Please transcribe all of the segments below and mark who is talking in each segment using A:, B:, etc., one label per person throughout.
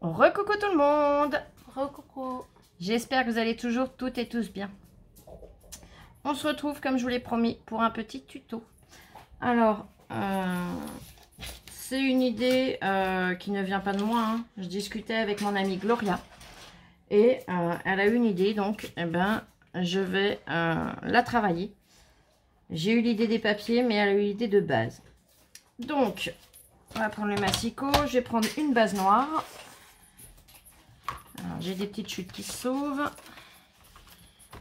A: Recoucou tout le monde.
B: Recoucou.
A: J'espère que vous allez toujours toutes et tous bien. On se retrouve comme je vous l'ai promis pour un petit tuto. Alors, c'est une idée qui ne vient pas de moi. Hein. Je discutais avec mon amie Gloria et elle a eu une idée, donc eh ben, je vais la travailler. J'ai eu l'idée des papiers, mais elle a eu l'idée de base. Donc, on va prendre le massicot. Je vais prendre une base noire. J'ai des petites chutes qui se sauvent.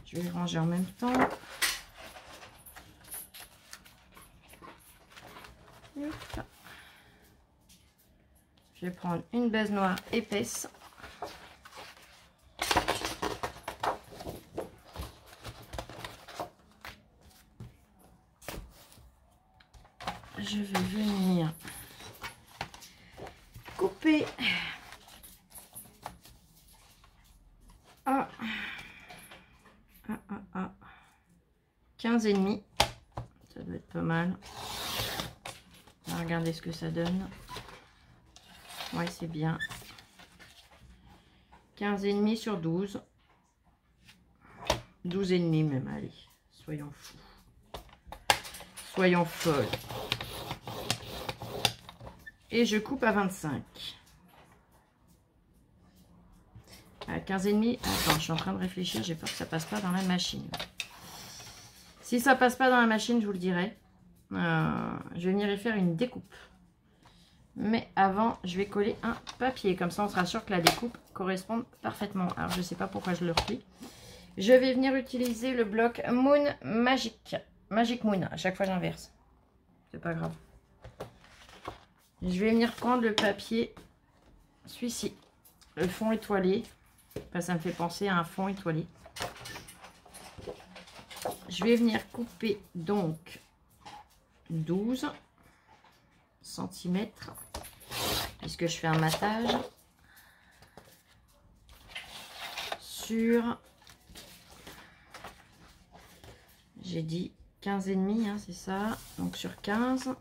A: Je vais les ranger en même temps. Hop. Je vais prendre une base noire épaisse. Je vais venir couper à 15,5. Ça doit être pas mal. On va regarder ce que ça donne. Ouais, c'est bien. 15,5 sur 12. 12,5 même, allez. Soyons fous. Soyons folles. Et je coupe à 25. À 15,5. Attends, je suis en train de réfléchir. J'ai peur que ça passe pas dans la machine. Si ça passe pas dans la machine, je vous le dirai. Je vais venir y faire une découpe. Mais avant, je vais coller un papier. Comme ça, on sera sûr que la découpe corresponde parfaitement. Alors, je ne sais pas pourquoi je le replie. Je vais venir utiliser le bloc Moon Magic. Magic Moon. À chaque fois, j'inverse. C'est pas grave. Je vais venir prendre le papier. Celui-ci. Le fond étoilé. Enfin, ça me fait penser à un fond étoilé. Je vais venir couper donc 12 cm puisque je fais un matage sur, j'ai dit 15,5 hein, c'est ça, donc sur 15.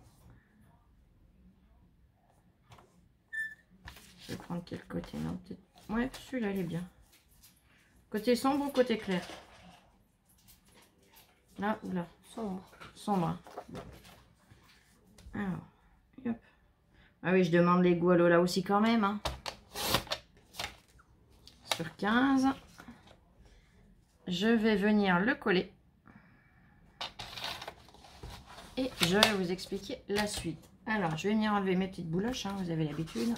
A: Je vais prendre quel côté? Non, peut-être. Ouais, celui-là il est bien. Côté sombre ou côté clair? Là ou là?
B: Sombre.
A: Sombre. Alors, hop. Ah oui, je demande les goûts à Lola aussi quand même. Hein. Sur 15. Je vais venir le coller. Et je vais vous expliquer la suite. Alors, je vais venir enlever mes petites bouloches. Hein, vous avez l'habitude.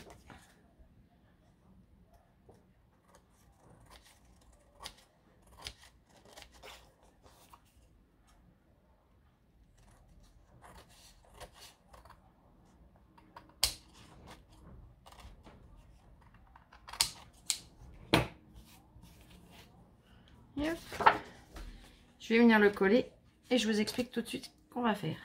A: Je vais venir le coller et je vous explique tout de suite ce qu'on va faire.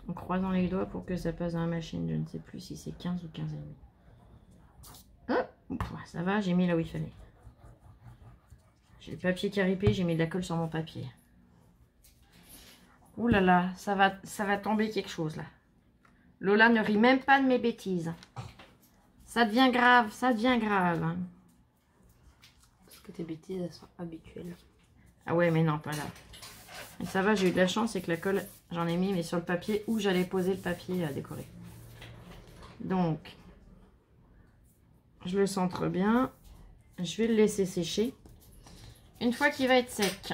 A: En croisant les doigts pour que ça passe dans la machine. Je ne sais plus si c'est 15 ou 15,5. Hop, ça va, j'ai mis là où il fallait. J'ai le papier qui a ripé, j'ai mis de la colle sur mon papier. Ouh là là, ça va tomber quelque chose là. Lola ne rit même pas de mes bêtises. Ça devient grave, ça devient grave.
B: Parce que tes bêtises, elles sont habituelles.
A: Ah ouais, mais non, pas là. Et ça va, j'ai eu de la chance, c'est que la colle, j'en ai mis, mais sur le papier où j'allais poser le papier à décorer. Donc, je le centre bien. Je vais le laisser sécher. Une fois qu'il va être sec,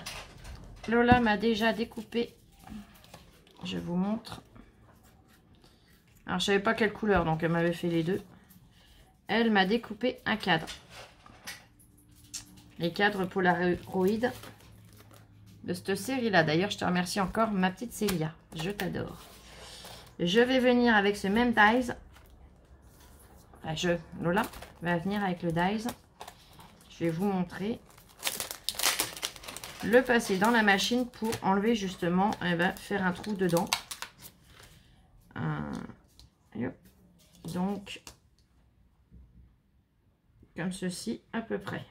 A: Lola m'a déjà découpé. Je vous montre. Alors, je savais pas quelle couleur, donc elle m'avait fait les deux. Elle m'a découpé un cadre. Les cadres Polaroid de cette série-là. D'ailleurs, je te remercie encore, ma petite Célia. Je t'adore. Je vais venir avec ce même dies. Enfin, Lola va venir avec le dies. Je vais vous montrer. Le passer dans la machine pour enlever justement, elle va faire un trou dedans. Donc, comme ceci à peu près.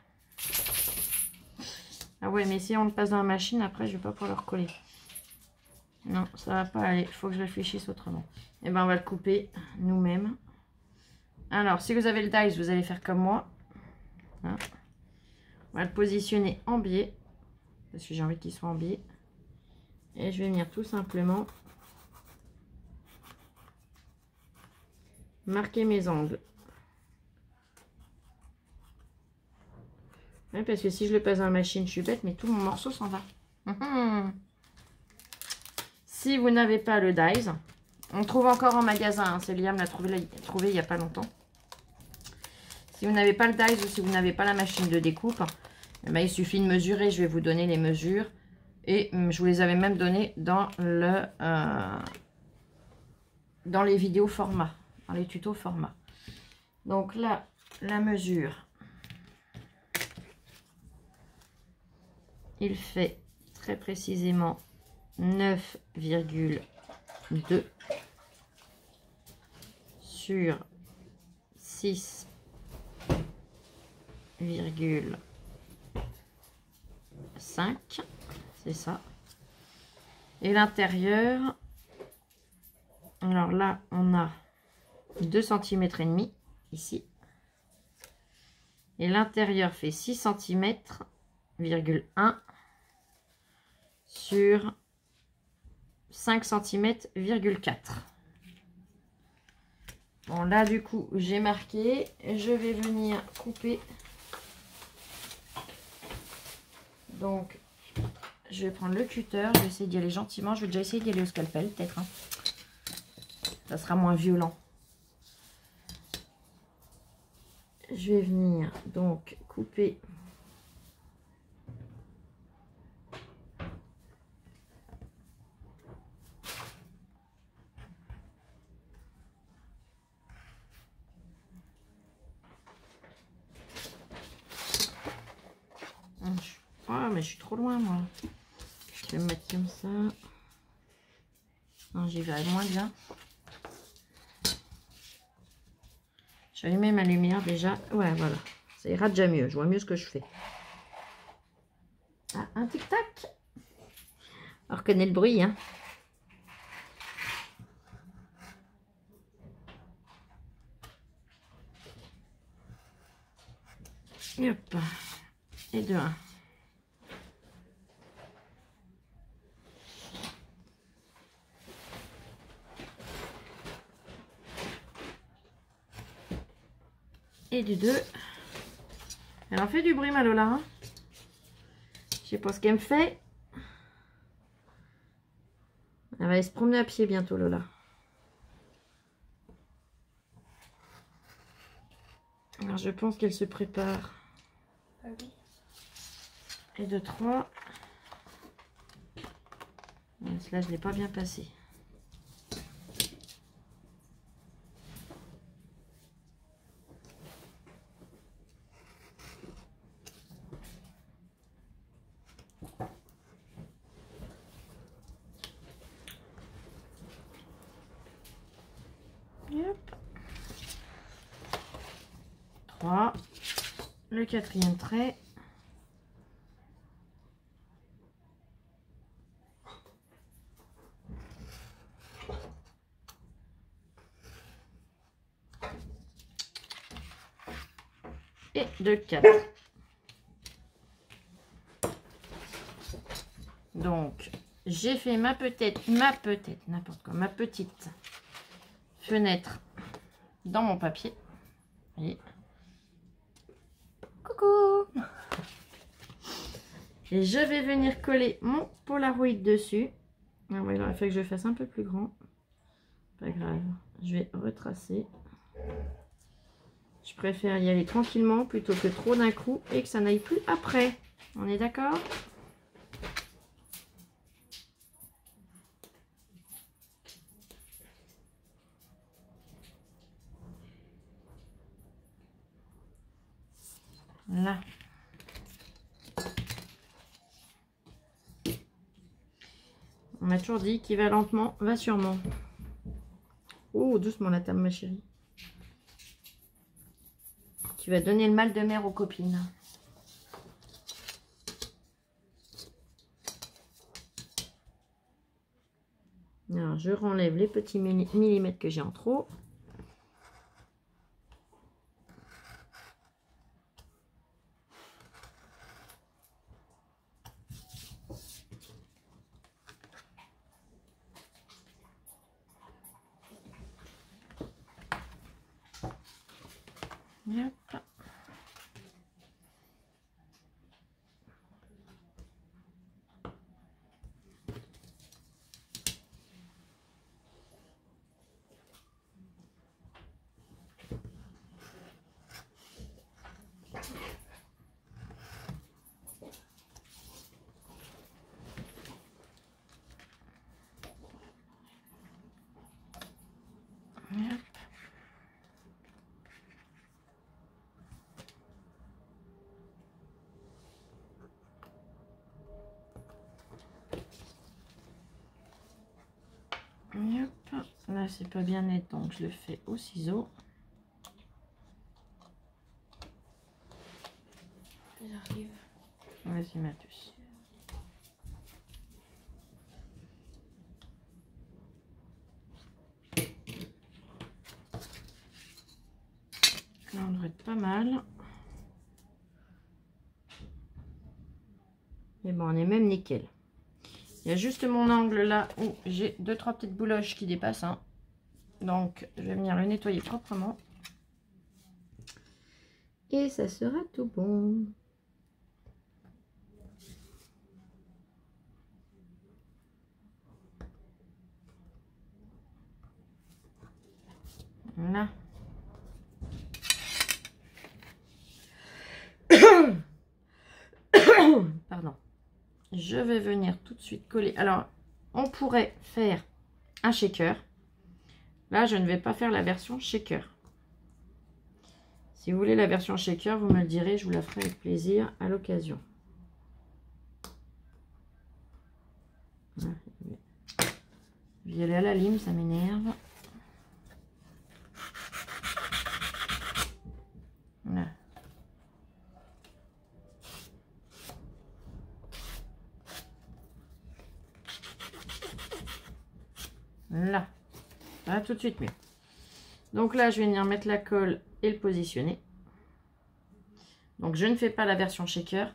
A: Ah ouais, mais si on le passe dans la machine, après, je vais pas pouvoir le recoller. Non, ça va pas aller. Il faut que je réfléchisse autrement. Et ben, on va le couper nous-mêmes. Alors, si vous avez le dies, vous allez faire comme moi. Hein. On va le positionner en biais. Parce que j'ai envie qu'il soit en biais. Et je vais venir tout simplement marquer mes angles. Ouais, parce que si je le passe dans la machine, je suis bête, mais tout mon morceau s'en va. Si vous n'avez pas le dies, on trouve encore en magasin. Hein, c'est Liam l'a trouvé il n'y a pas longtemps. Si vous n'avez pas le dies ou si vous n'avez pas la machine de découpe, eh ben, il suffit de mesurer. Je vais vous donner les mesures. Et je vous les avais même données dans les vidéos format, dans les tutos format. Donc là, la mesure. Il fait très précisément 9,2 sur 6,5. C'est ça. Et l'intérieur, alors là, on a 2 cm et demi ici. Et l'intérieur fait 6 cm,1 sur 5 cm,4. Bon, là, du coup, j'ai marqué. Je vais venir couper. Donc, je vais prendre le cutter. Je vais essayer d'y aller gentiment. Je vais déjà essayer d'y aller au scalpel, peut-être. Hein. Ça sera moins violent. Je vais venir, donc, couper. Ah, mais je suis trop loin, moi. Je vais me mettre comme ça. Non, j'y vais moins bien. J'ai allumé ma lumière déjà. Ouais, voilà. Ça ira déjà mieux. Je vois mieux ce que je fais. Ah, un tic-tac. On reconnaît le bruit, hein. Et hop. Et de 1. Et du 2. Elle en fait du bruit, ma Lola. Hein, je sais pas ce qu'elle me fait. Elle va aller se promener à pied bientôt, Lola. Alors, je pense qu'elle se prépare.
B: Ah oui.
A: Et de 3. Là, je ne l'ai pas bien passé. Hop. 3. Le 4e trait. Et de 4. Donc, j'ai fait ma petite fenêtre dans mon papier. Et coucou. Et je vais venir coller mon Polaroid dessus. Ah ouais, il aurait fallu que je le fasse un peu plus grand. Pas grave, je vais retracer. Je préfère y aller tranquillement plutôt que trop d'un coup et que ça n'aille plus après. On est d'accord ? Là. On m'a toujours dit qu'il va lentement, va sûrement. Oh, doucement la table, ma chérie. Tu vas donner le mal de mer aux copines. Alors, je renlève les petits millimètres que j'ai en trop. Hop. Hop. Là, c'est pas bien net, donc je le fais au ciseau.
B: J'arrive.
A: Vas-y, Mathus. Là, on devrait être pas mal. Et bon, on est même nickel. Il y a juste mon angle là où j'ai 2-3 petites bouloches qui dépassent. Hein. Donc, je vais venir le nettoyer proprement. Et ça sera tout bon. Voilà. Pardon. Je vais venir tout de suite coller. Alors, on pourrait faire un shaker. Là, je ne vais pas faire la version shaker. Si vous voulez la version shaker, vous me le direz, je vous la ferai avec plaisir à l'occasion. Je vais y aller à la lime, ça m'énerve. Voilà. Là. Là, tout de suite mieux. Donc là, je vais venir mettre la colle et le positionner. Donc, je ne fais pas la version shaker.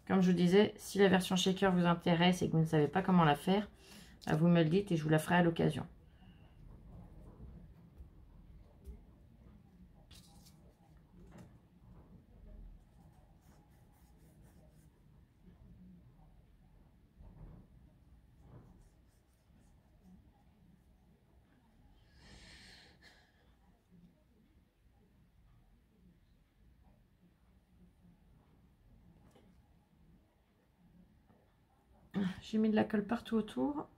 A: Comme je vous disais, si la version shaker vous intéresse et que vous ne savez pas comment la faire, vous me le dites et je vous la ferai à l'occasion. J'ai mis de la colle partout autour.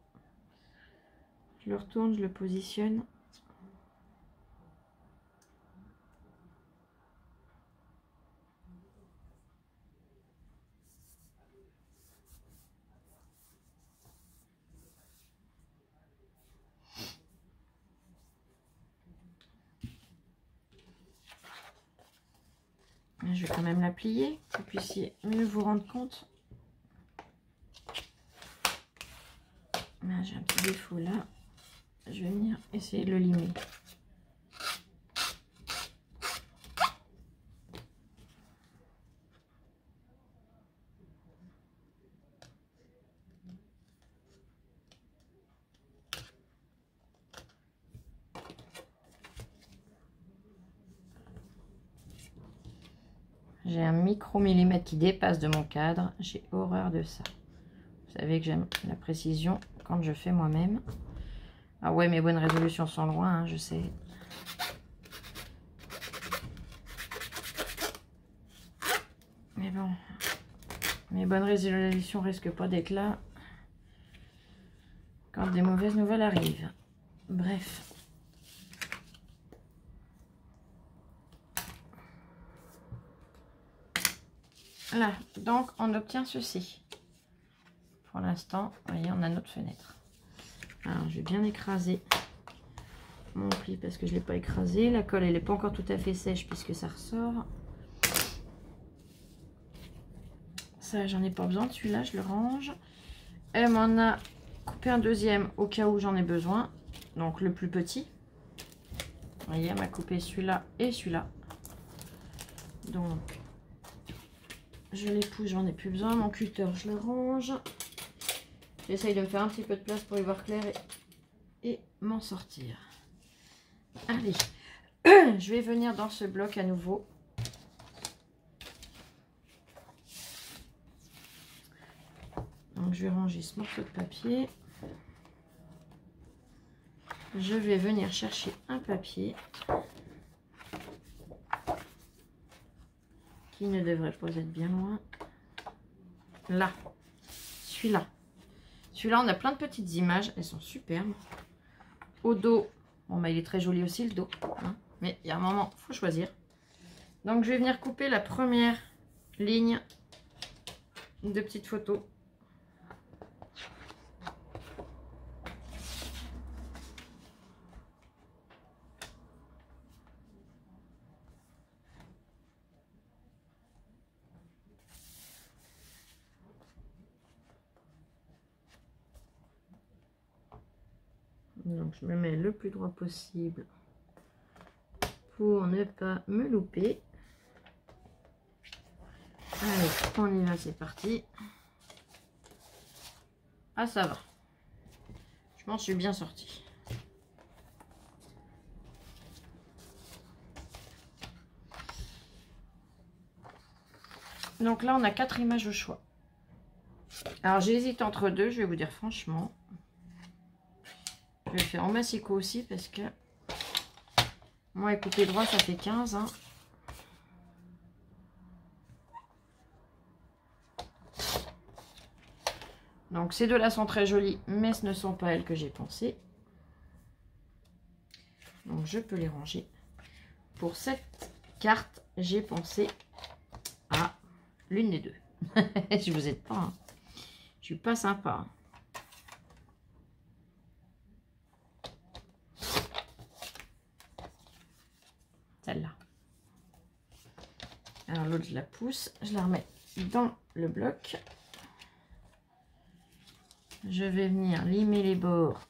A: Je le retourne, je le positionne. Je vais quand même la plier, que vous puissiez mieux vous rendre compte. Là, j'ai un petit défaut là. Je vais venir essayer de le limer. J'ai un micro-millimètre qui dépasse de mon cadre. J'ai horreur de ça. Vous savez que j'aime la précision quand je fais moi-même. Ah ouais, mes bonnes résolutions sont loin, hein, je sais. Mais bon, mes bonnes résolutions risquent pas d'être là quand des mauvaises nouvelles arrivent. Bref. Là, donc on obtient ceci. Pour l'instant, vous voyez, on a notre fenêtre. Alors, je vais bien écraser mon pli parce que je ne l'ai pas écrasé. La colle, elle n'est pas encore tout à fait sèche puisque ça ressort. Ça, j'en ai pas besoin de celui-là, je le range. Elle m'en a coupé couper un deuxième au cas où j'en ai besoin. Donc le plus petit. Vous voyez, elle m'a coupé celui-là et celui-là. Donc, je les pousse, j'en ai plus besoin. Mon cutter, je le range. J'essaye de me faire un petit peu de place pour y voir clair et m'en sortir. Allez, je vais venir dans ce bloc à nouveau. Donc, je vais ranger ce morceau de papier. Je vais venir chercher un papier qui ne devrait pas être bien loin. Là, celui-là. Celui-là, on a plein de petites images. Elles sont superbes. Au dos, bon, bah, il est très joli aussi le dos. Hein, mais il y a un moment, il faut choisir. Donc, je vais venir couper la première ligne de petites photos. Donc, je me mets le plus droit possible pour ne pas me louper. Allez, on y va, c'est parti. Ah, ça va. Je pense que je suis bien sortie. Donc là, on a 4 images au choix. Alors, j'hésite entre deux, je vais vous dire franchement. Je vais faire en massicot aussi parce que moi, écoutez droit, ça fait 15. Hein. Donc, ces deux-là sont très jolies, mais ce ne sont pas elles que j'ai pensées. Donc, je peux les ranger. Pour cette carte, j'ai pensé à l'une des deux. Je vous aide pas. Hein. Je suis pas sympa. Hein. Celle-là. Alors, l'autre, je la pousse. Je la remets dans le bloc. Je vais venir limer les bords.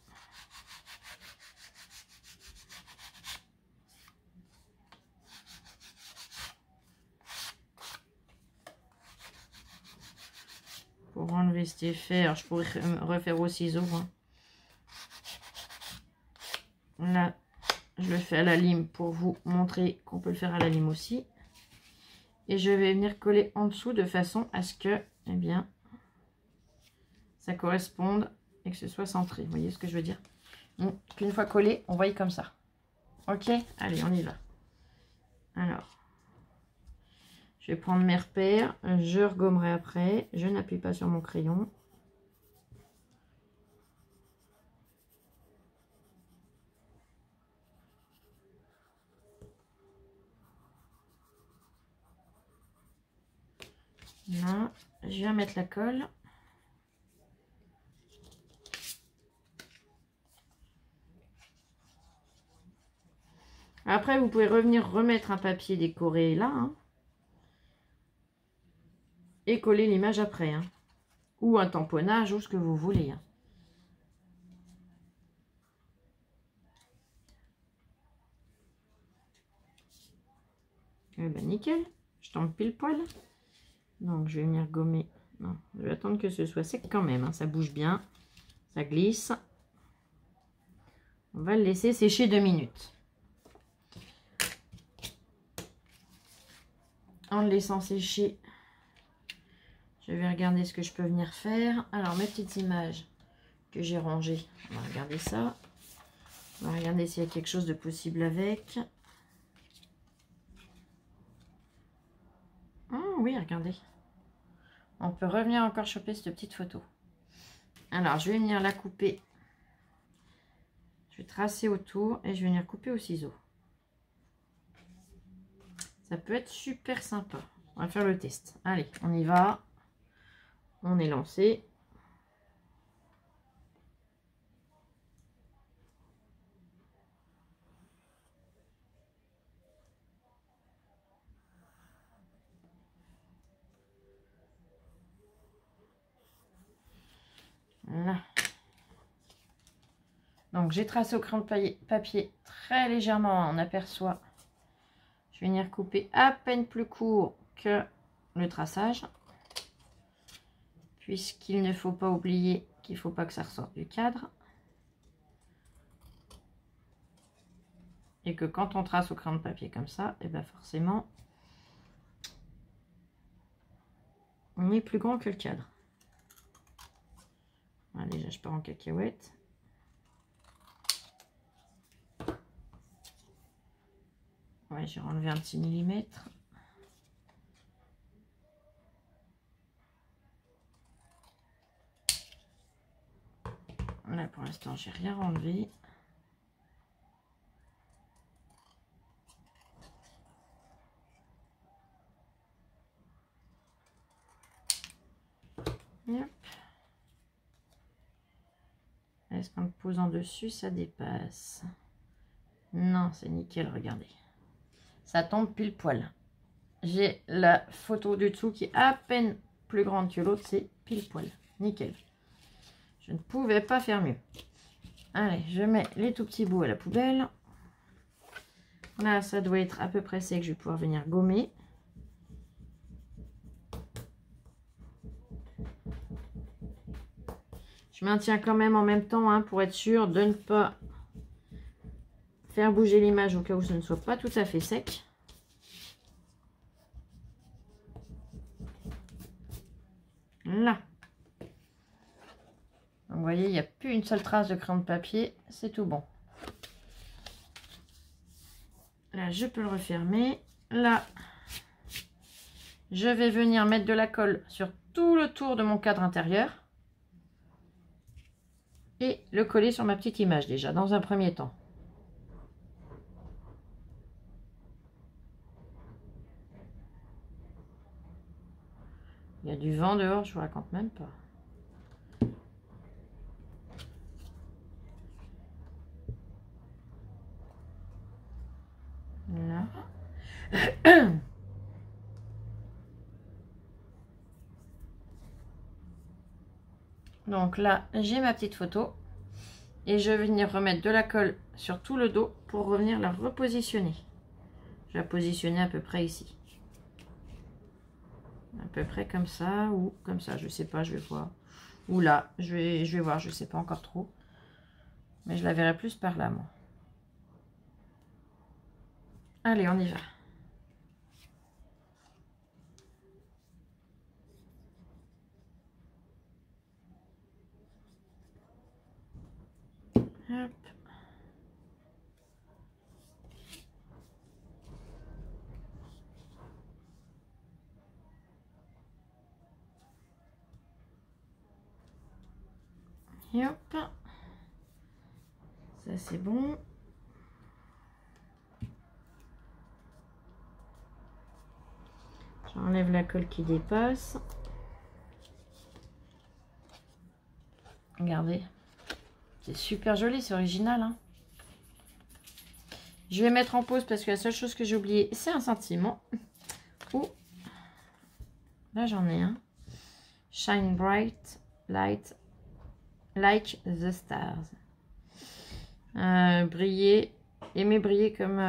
A: Pour enlever cet effet. Alors, je pourrais refaire au ciseau. Hein. Là, je le fais à la lime pour vous montrer qu'on peut le faire à la lime aussi. Et je vais venir coller en dessous de façon à ce que, eh bien, ça corresponde et que ce soit centré. Vous voyez ce que je veux dire? Donc, une fois collé, on voit comme ça. Ok? Allez, on y va. Alors, je vais prendre mes repères. Je regommerai après. Je n'appuie pas sur mon crayon. Là, je viens mettre la colle. Après, vous pouvez revenir remettre un papier décoré là. Hein, et coller l'image après. Hein, ou un tamponnage, ou ce que vous voulez. Hein. Eh ben nickel. Je tombe pile poil. Donc, je vais venir gommer. Non, je vais attendre que ce soit sec quand même. Hein, ça bouge bien. Ça glisse. On va le laisser sécher 2 minutes. En le laissant sécher, je vais regarder ce que je peux venir faire. Alors, mes petites images que j'ai rangées, on va regarder ça. On va regarder s'il y a quelque chose de possible avec. Oui, regardez. On peut revenir encore choper cette petite photo. Alors, je vais venir la couper. Je vais tracer autour et je vais venir couper au ciseau. Ça peut être super sympa. On va faire le test. Allez, on y va. On est lancé. Là. Donc j'ai tracé au crayon de papier très légèrement, on aperçoit. Je vais venir couper à peine plus court que le traçage. Puisqu'il ne faut pas oublier qu'il ne faut pas que ça ressorte du cadre. Et que quand on trace au crayon de papier comme ça, et bien forcément, on est plus grand que le cadre. Voilà, déjà je pars en cacahuète. Ouais, j'ai enlevé un petit millimètre. Là pour l'instant j'ai rien enlevé. Est-ce qu'en le posant dessus, ça dépasse? Non, c'est nickel, regardez. Ça tombe pile poil. J'ai la photo du dessous qui est à peine plus grande que l'autre, c'est pile poil. Nickel. Je ne pouvais pas faire mieux. Allez, je mets les tout petits bouts à la poubelle. Là, ça doit être à peu près sec, je vais pouvoir venir gommer. Je maintiens quand même en même temps hein, pour être sûr de ne pas faire bouger l'image au cas où ce ne soit pas tout à fait sec. Là. Donc, vous voyez, il n'y a plus une seule trace de crayon de papier. C'est tout bon. Là, je peux le refermer. Là, je vais venir mettre de la colle sur tout le tour de mon cadre intérieur. Et le coller sur ma petite image déjà, dans un premier temps. Il y a du vent dehors, je vous raconte même pas. Là. Donc là, j'ai ma petite photo. Et je vais venir remettre de la colle sur tout le dos pour revenir la repositionner. Je vais la positionner à peu près ici. À peu près comme ça ou comme ça, je sais pas, je vais voir. Ou là, je vais voir, je sais pas encore trop. Mais je la verrai plus par là, moi. Allez, on y va. Hop. Et hop. Ça c'est bon. J'enlève la colle qui dépasse. Regardez. C'est super joli, c'est original. Hein. Je vais mettre en pause parce que la seule chose que j'ai oublié, c'est un sentiment. Ouh. Là j'en ai un. Shine bright, light, like the stars. Briller, aimer briller comme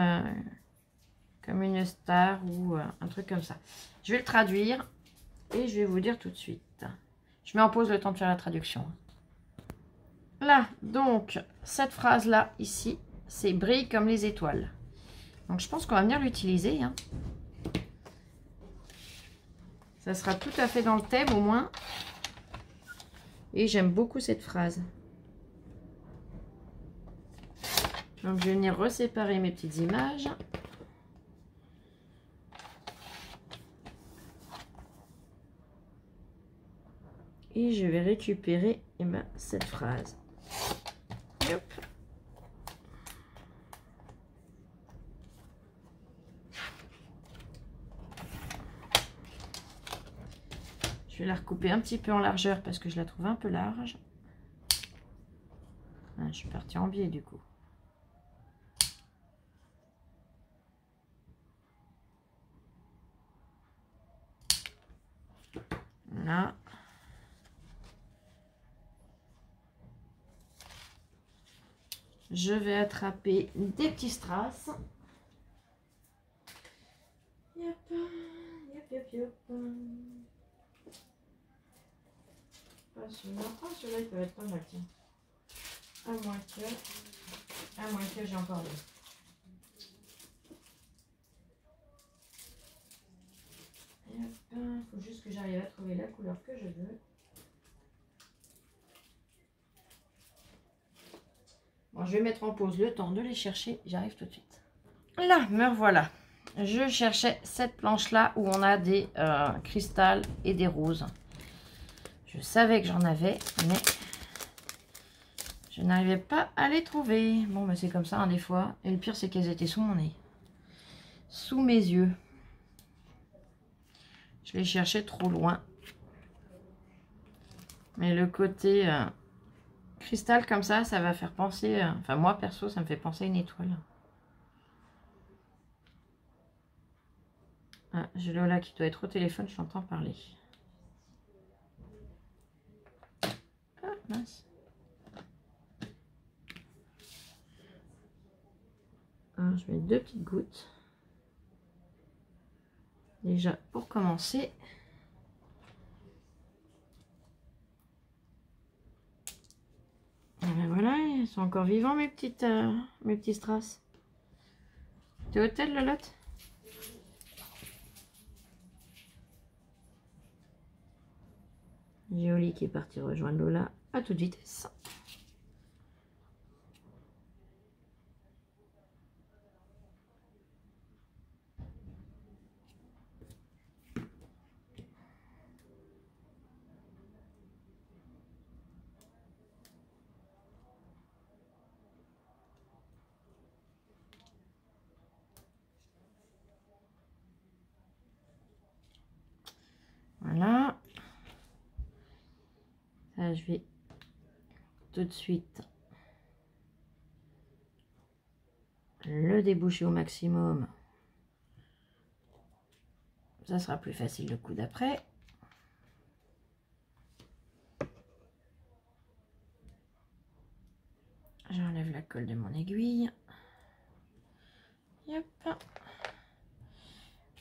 A: une star ou un truc comme ça. Je vais le traduire et je vais vous dire tout de suite. Je mets en pause le temps de faire la traduction. Là, donc, cette phrase-là, ici, c'est brille comme les étoiles. Donc, je pense qu'on va venir l'utiliser. Hein. Ça sera tout à fait dans le thème au moins. Et j'aime beaucoup cette phrase. Donc, je vais venir reséparer mes petites images. Et je vais récupérer cette phrase. Hop. Je vais la recouper un petit peu en largeur parce que je la trouve un peu large. Ah, je suis partie en biais du coup. Là. Je vais attraper des petits strass. Yop, yop, yop, yop. Pas celui-là. Ah, celui-là, il peut être pas mal, tiens. À moins que j'ai encore deux. Il faut juste que j'arrive à trouver la couleur que je veux. Bon, je vais mettre en pause le temps de les chercher. J'arrive tout de suite. Là, me revoilà. Je cherchais cette planche-là où on a des cristals et des roses. Je savais que j'en avais, mais je n'arrivais pas à les trouver. Bon, mais c'est comme ça, hein, des fois. Et le pire, c'est qu'elles étaient sous mon nez. Sous mes yeux. Je les cherchais trop loin. Mais le côté cristal comme ça va faire penser... enfin, moi, perso, ça me fait penser à une étoile. Ah, j'ai Lola qui doit être au téléphone, je l'entends parler. Ah, mince. Alors, je mets 2 petites gouttes. Déjà, pour commencer. Et ben voilà, ils sont encore vivants, mes petits strass. T'es au tel, Lolotte? Joli qui est parti rejoindre Lola à toute vitesse. Voilà. Ça, je vais tout de suite le déboucher au maximum. Ça sera plus facile le coup d'après. J'enlève la colle de mon aiguille. Yep.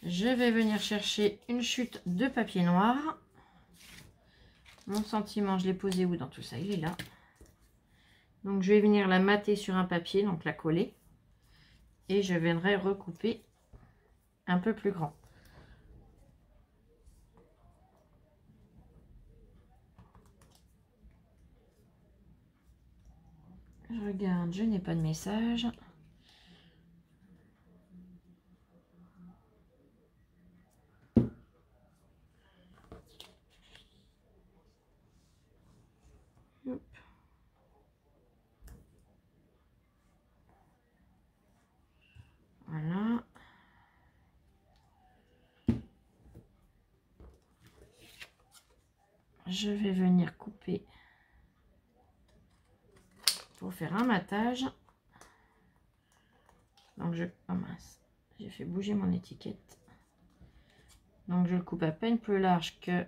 A: Je vais venir chercher une chute de papier noir. Mon sentiment, je l'ai posé où dans tout ça? Il est là. Donc je vais venir la mater sur un papier, donc la coller. Et je viendrai recouper un peu plus grand. Je regarde, je n'ai pas de message. Hop. Voilà. Je vais venir couper pour faire un matage. Donc oh mince, j'ai fait bouger mon étiquette. Donc je le coupe à peine plus large que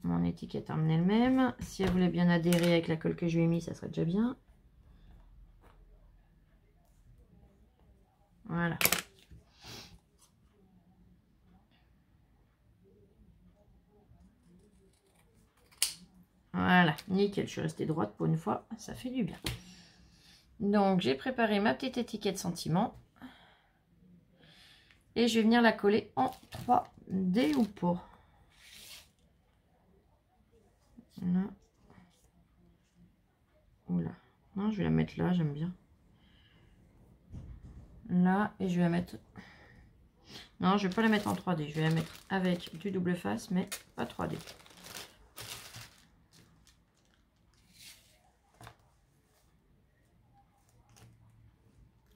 A: mon étiquette en elle-même. Si elle voulait bien adhérer avec la colle que je lui ai mis, ça serait déjà bien. Voilà. Voilà, nickel, je suis restée droite pour une fois, ça fait du bien. Donc j'ai préparé ma petite étiquette sentiment. Et je vais venir la coller en 3D ou pas. Là. Oula. Non, je vais la mettre là, j'aime bien. Là, et je vais la mettre... Non, je vais pas la mettre en 3D. Je vais la mettre avec du double face, mais pas 3D.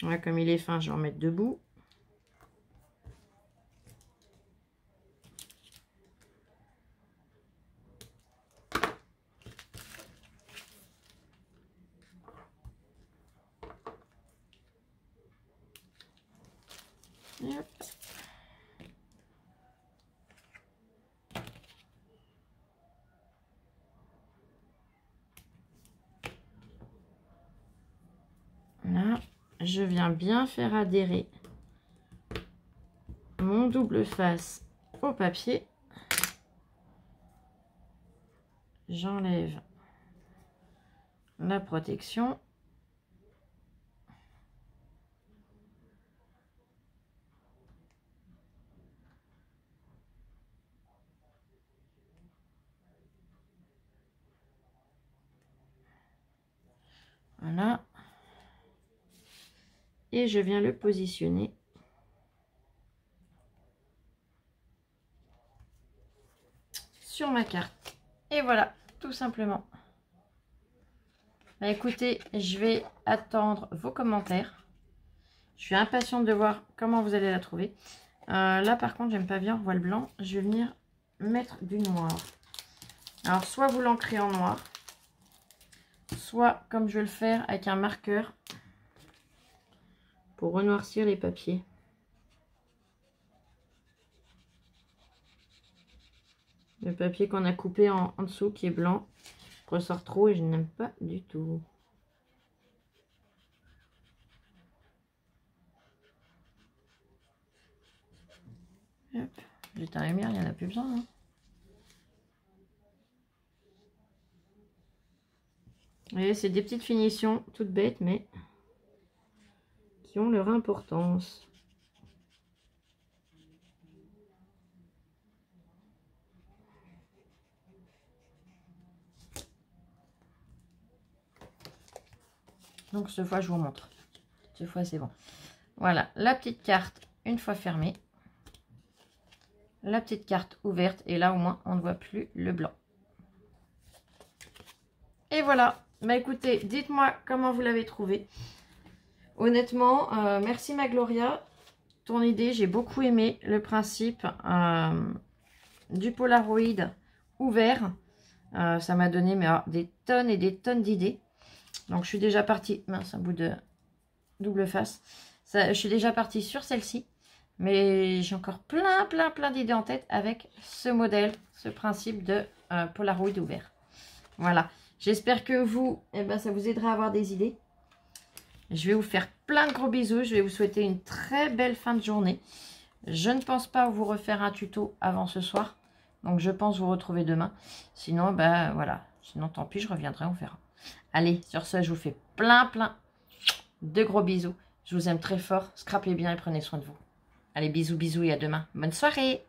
A: Là, comme il est fin, je vais en mettre debout. Hop. je viens bien faire adhérer mon double face au papier. J'enlève la protection. Voilà. Et je viens le positionner sur ma carte. Et voilà, tout simplement. Bah, écoutez, je vais attendre vos commentaires. Je suis impatiente de voir comment vous allez la trouver. Là, par contre, j'aime pas bien, on voit le blanc. Je vais venir mettre du noir. Alors, soit vous l'ancrez en noir, soit, comme je vais le faire, avec un marqueur pour renoircir les papiers. Le papier qu'on a coupé en dessous, qui est blanc, ressort trop et je n'aime pas du tout. J'éteins la lumière, il n'y en a plus besoin. Hein. Vous voyez, c'est des petites finitions toutes bêtes, mais qui ont leur importance. Donc, cette fois, je vous montre. Cette fois, c'est bon. Voilà, la petite carte, une fois fermée. La petite carte ouverte. Et là, au moins, on ne voit plus le blanc. Et voilà. Bah, écoutez, dites-moi comment vous l'avez trouvé. Honnêtement, merci Magloria. Ton idée, j'ai beaucoup aimé le principe du Polaroid ouvert. Ça m'a donné des tonnes et des tonnes d'idées. Donc, je suis déjà partie... Mince, un bout de double face. Je suis déjà partie sur celle-ci. Mais j'ai encore plein d'idées en tête avec ce modèle, ce principe de Polaroid ouvert. Voilà. J'espère que vous, ça vous aidera à avoir des idées. Je vais vous faire plein de gros bisous. Je vais vous souhaiter une très belle fin de journée. Je ne pense pas vous refaire un tuto avant ce soir. Donc, je pense vous retrouver demain. Sinon, voilà. Sinon, tant pis, je reviendrai, on verra. Allez, sur ce, je vous fais plein de gros bisous. Je vous aime très fort. Scrapez bien et prenez soin de vous. Allez, bisous et à demain. Bonne soirée!